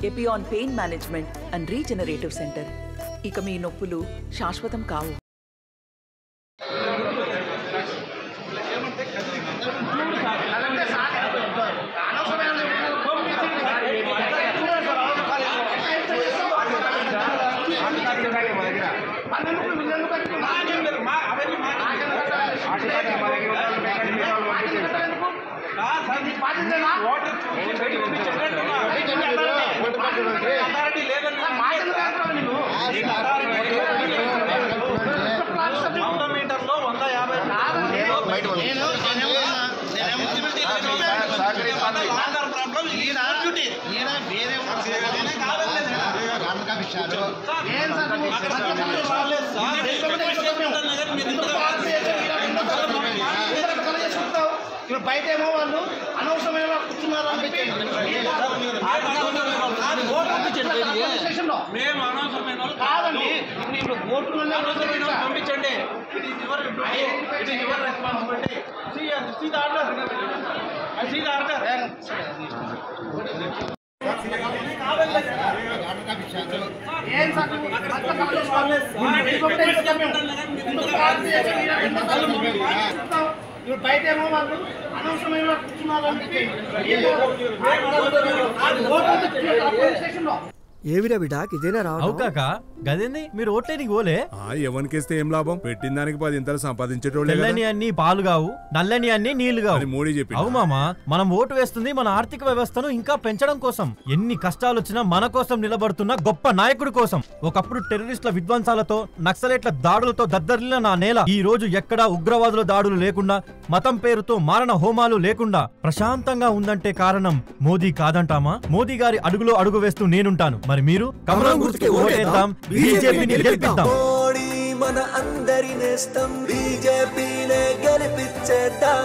Epione pain management and regenerative centre. ఇక మీ నొప్పులు శాశ్వతం కావు. బయటేమో వాళ్ళు అనవసరమైన కూర్చున్నారు కాదండి. ఇప్పుడు ఓట్లు పంపించండి. ఇప్పుడు బయటేమో వాళ్ళు అనవసరమైన కూర్చున్నారు. ఏమిరా బిడ్డ ఇదేనా రావుకా గదేంది మీరు ఓట్లేనికి పోలే ఎవరికేస్తే ఏం లాభం? పెట్టిన దానికి 10 ఇంతలు సంపాదించేటోళ్ళే. తెల్లని అన్ని పాలు కావు, నల్లని అన్ని నీళ్లు కావు. మోడీ చెప్పి అవు మామా, మనం ఓటు వేస్తుంది మన ఆర్థిక వ్యవస్థను ఇంకా పెంచడం కోసం. ఎన్ని కష్టాలు వచ్చినా మన కోసం నిలబడుతున్న గొప్ప నాయకుడి కోసం. ఒకప్పుడు టెర్రరిస్టుల విధ్వంసాలతో, నక్సలైట్ల దాడులతో దద్దరిల్లిన నా నేల ఈ రోజు ఎక్కడా ఉగ్రవాదుల దాడులు లేకుండా, మతం పేరుతో మారణ హోమాలు లేకుండా ప్రశాంతంగా ఉందంటే కారణం మోదీ కాదంటామా? మోదీ గారి అడుగులో అడుగు వేస్తూ నేనుంటాను. మరి మీరు కమలం గుర్తుకే ఓటేద్దాం, బీజేపీని గెలిపిద్దాం. మన అందరి నేస్తం బీజేపీనే గెలిపించేద్దాం.